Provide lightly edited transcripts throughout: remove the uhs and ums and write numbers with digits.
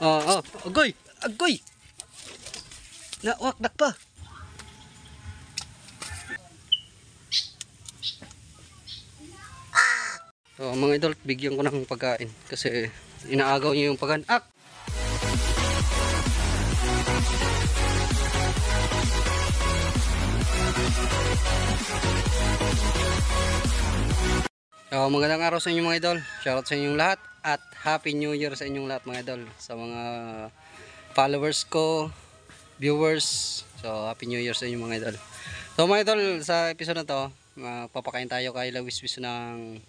Oh, agoy, agoy. Nawakdak pa. So, mga idol, bigyan ko ng pagkain kasi inaagaw niyo yung pagkain. So, magandang araw sa inyo mga idol. Shoutout sa inyong lahat at Happy New Year sa inyong lahat mga idol. Sa mga followers ko, viewers. So, Happy New Year sa inyong mga idol. So mga idol, sa episode na to, papakain tayo kay Lawiswis ng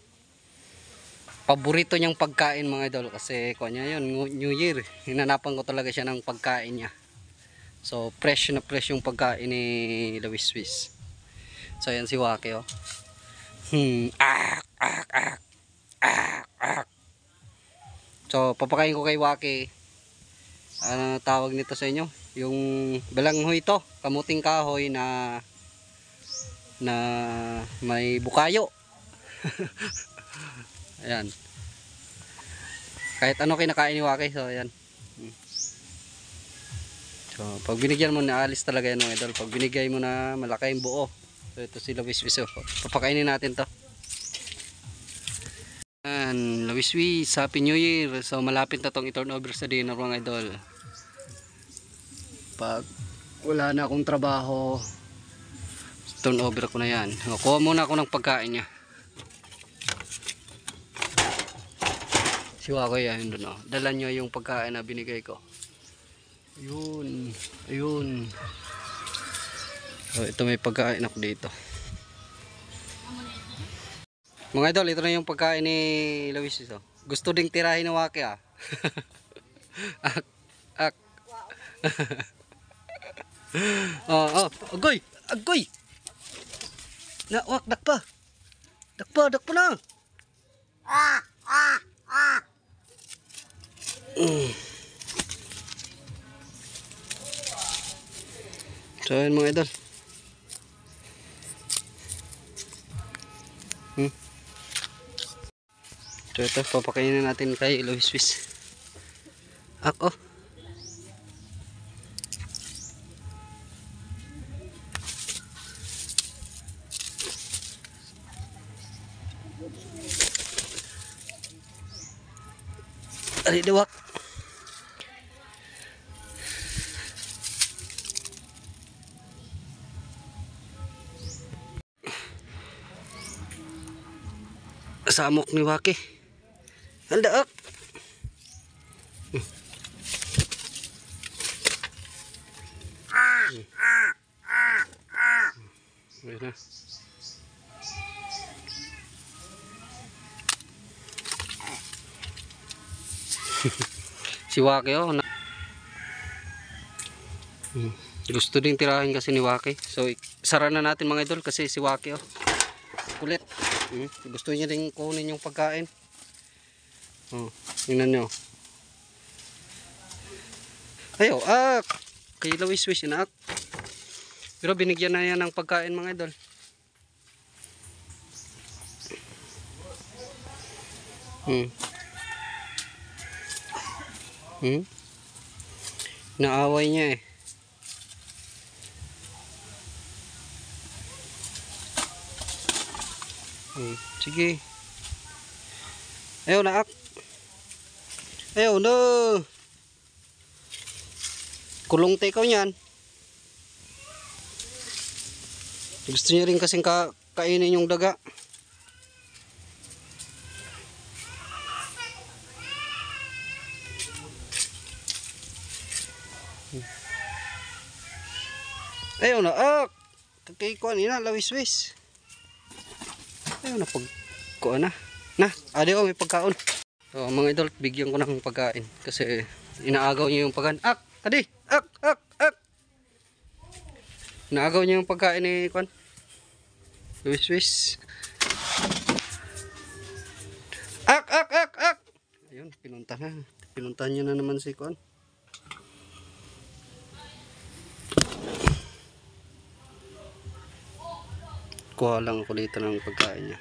paborito niyang pagkain mga idol. Kasi kanya yun, New Year. Hinanapan ko talaga siya ng pagkain niya. So, fresh na fresh yung pagkain ni Lawiswis. So, yan si Waki oh. So, papakain ko kay Waki. Ano tawag nito sa inyo? Yung balanghoy to, kamuting kahoy na may bukayo. Ayan. Kahit ano kinakain ni Waki, so ayan. So, pag binigyan mo na alis talaga yan mga idol. Pag binigay mo na malaki yung buo. So, ito si Lawiswis. Papakainin natin to. Ayan, Lawiswis, Happy New Year. So, malapit na tong i-turn over sa dinner mga idol. Pag wala na akong trabaho, turn over ko na yan. Kuha muna ako ng pagkain niya. Siwa ko yan doon oh. Dala nyo yung pagkain na binigay ko. Ayun, ayun. So, ito may pagkain ako dito. Mga idol, ito na yung pagkain ni Lawiswis oh. Gusto ding tirahin ng Waki ah. Ak. Agoy, agoy. Nawakdak pa. Dakpa na. So yun mga idol. So ito, papakainin natin kay Lawiswis. Ako. Ari dewak. Samok ni Waki. Handa ak. Ayan na. Si Waki oh. Gusto ding tirahin kasi ni Waki. So, sara na natin mga idol kasi si Waki oh. Kulit. Gusto niya ding kunin yung pagkain. Tingnan nyo. Ayo, kay Lawiswis inaak. Pero binigyan na yan ng pagkain mga idol. Naaway niya eh. Sige. Ayaw na ak. Ayaw na. Kulong tekaw niyan. Gusto niya rin kasing kainin yung daga. Ayaw na ak. Kagkaikuan nila Lawiswis. Ayaw na pagkuan na. Adi oh may pagkaon. So mga idol, bigyan ko ng pagkain kasi inaagaw niyo yung pagkain. Adi, ak. Inaagaw niyo yung pagkain ni Kwan. Lawiswis. Ak. Ayun, pinunta na. Pinunta niya na naman si Kwan. Kuha lang ako dito ng pagkain niya.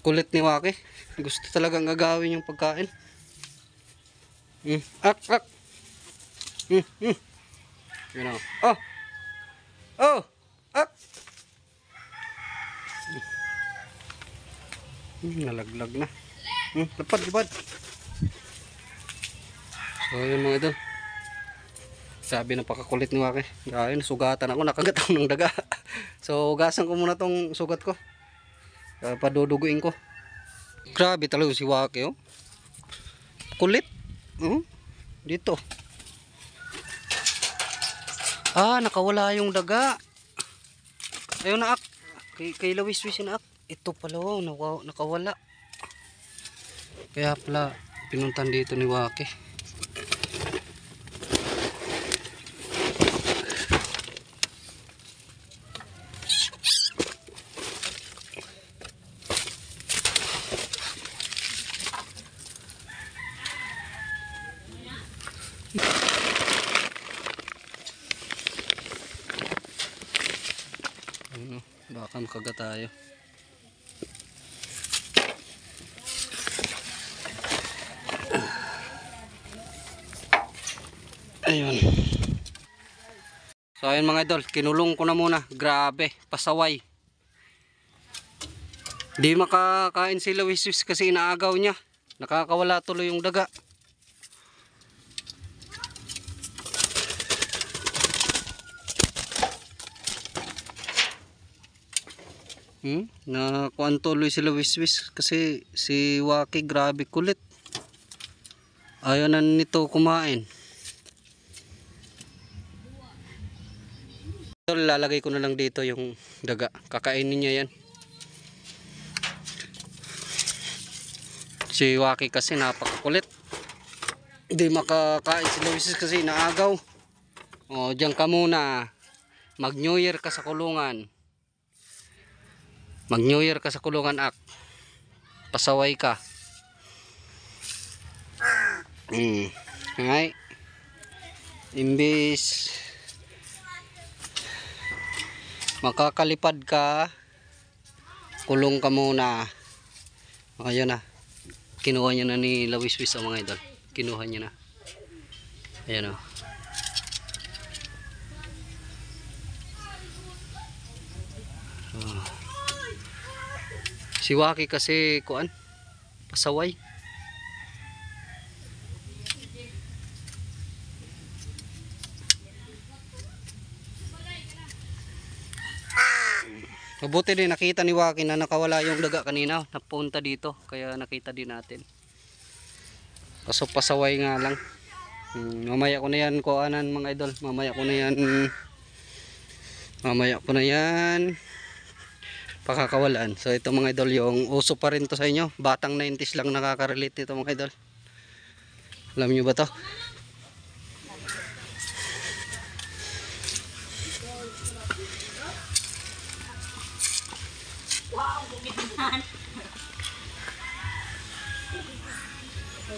Kulit ni Waki. Gusto talagang agawin yung pagkain. Ak, ak. You know. Oh. Oh. Ak. Nalaglag na. Lapad, lapad. So, yun mga idol. Sabi na pakakulit ni Waki. Ayun, sugatan ako. Nakagat ako ng daga. So, hugasan ko muna tong sugat ko. Paduduguin ko. Grabe talaga si Waki, oh. Kulit. Dito. Nakawala yung daga. Ayun na, ak. Kay lawis-wis na, ak. Ito pala, oh. Nakawala. Kaya pala, pinuntan dito ni Waki. Ano, baka makagat tayo. Ayun. So ayun mga idol, kinulong ko na muna. Grabe, pasaway. Di makakain si Lawis kasi inaagaw niya. Nakakawala tuloy yung daga. Nakuan tuloy si Lawis kasi si Waki grabe kulit. Ayaw na nito kumain. Lalagay ko na lang dito yung daga. Kakainin niya yan. Si Waki kasi napakakulit. Hindi makakain si Lawis kasi naagaw. O, diyan ka muna. Mag New Year ka sa kulungan. Mag New Year ka sa kulungan, ak. Pasaway ka. Ngay. Imbis makakalipad ka, kulong ka muna. Ayun na. Kinuha niya na ni Lawis ang mga idol. Kinuha niya na. Ayan o. Si Waki kasi kuan, pasaway. Mabuti din nakita ni Waki na nakawala yung daga kanina. Napunta dito, kaya nakita din natin. Kaso pasaway nga lang. Mamaya ko na yan kuanan mga idol. Mamaya ko na yan pakakawalaan. So ito mga idol, yung uso pa rin to sa inyo. Batang 90s lang nakaka-relate ito mga idol. Alam nyo ba to?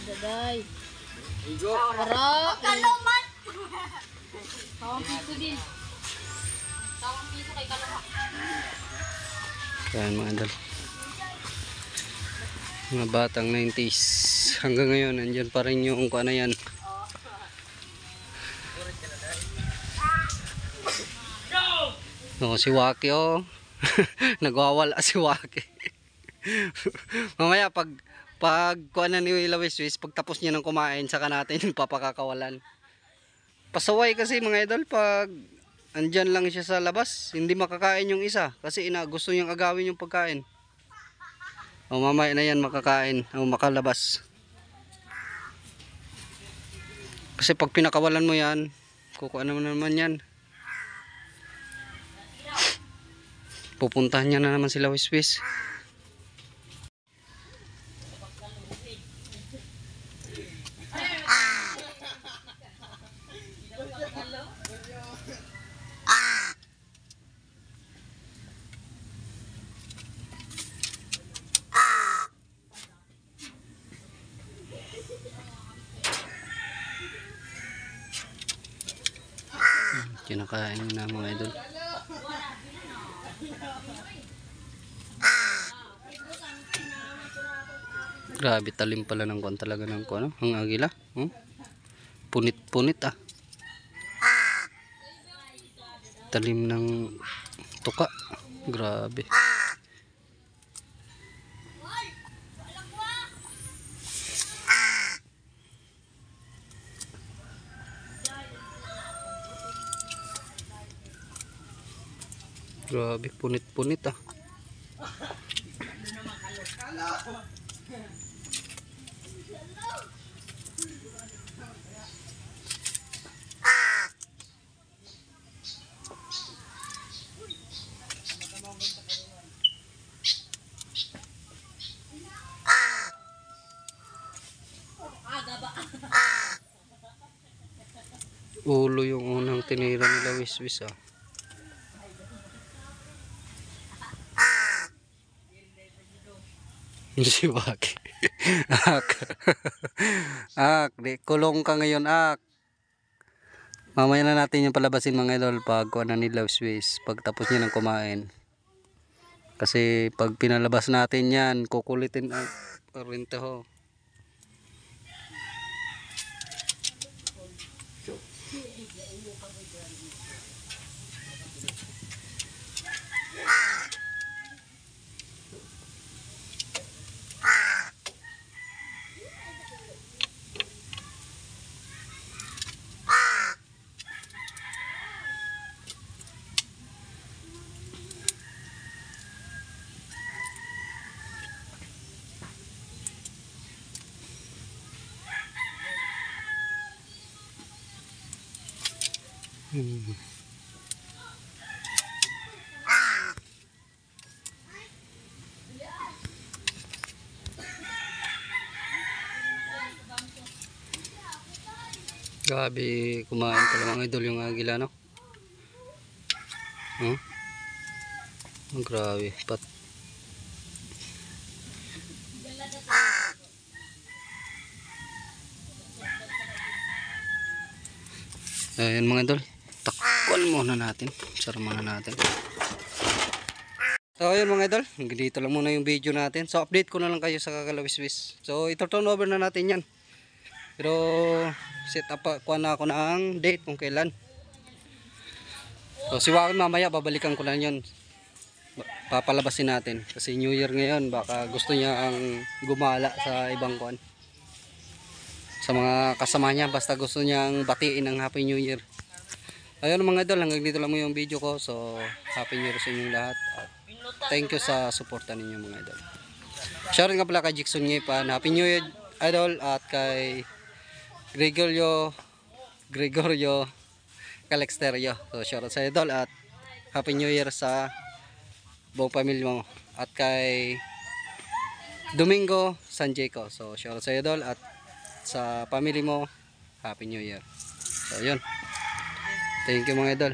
Daday. Para kaloman. Tawang piso din. Tawang piso kay kaloman. Ayan mga idol. Mga batang 90s. Hanggang ngayon, andyan pa rin yung kuha na yan. No, si Waki oh. Nagwawala si Waki. Mamaya pag kuha na ni Lawis, pag tapos niya ng kumain, saka natin papakakawalan. Pasaway kasi mga idol pag andyan lang siya sa labas, hindi makakain yung isa kasi gusto niyang agawin yung pagkain. O mamaya na yan makakain o makalabas. Kasi pag pinakawalan mo yan, kukuha naman yan. Pupuntahan niya na naman sila Lawis. Kinakain na mga idol. Grabe talim pala ng kuwan talaga ng kuwan, ang agila. Punit-punit ah. Talim ng tuka. Grabe. Grabe, punit-punit ah. Ulo yung unang tinira nila wiswis ah. Si Waki. Ak. Ak, di kulong ka ngayon, ak. Mamaya na natin yung palabasin mga idol pag kuha na nila wiswis, pag tapos niya ng kumain. Kasi pag pinalabas natin yan, kukulitin ang rinto ho. Grabe, kumain pala mga idol yung agila, no? Oh, grabe. Ayan mga idol. Takpan muna natin. Sara muna natin. So ayun mga idol. Dito lang muna yung video natin. So update ko na lang kayo sa kakalawiswis. So ito turn over na natin yan. Pero set up kuha na ako ng date kung kailan. So si Wakin mamaya babalikan ko lang yun. Papalabasin natin. Kasi New Year ngayon. Baka gusto niya ang gumala sa ibang kuan. Sa mga kasama niya. Basta gusto niyang batiin ang Happy New Year. Ayun mga idol. Hanggang dito lang mo yung video ko. So Happy New Year sa inyong lahat. At thank you sa suporta ninyo mga idol. Shoutout nga pala kay Jackson Ngipan. Happy New Year idol. At kay Gregorio Calexterio. So shoutout sa idol at Happy New Year sa buong pamilya mo. At kay Domingo Sanjeco. So shoutout sa idol at sa family mo. Happy New Year. So yun. Thank you mga idol.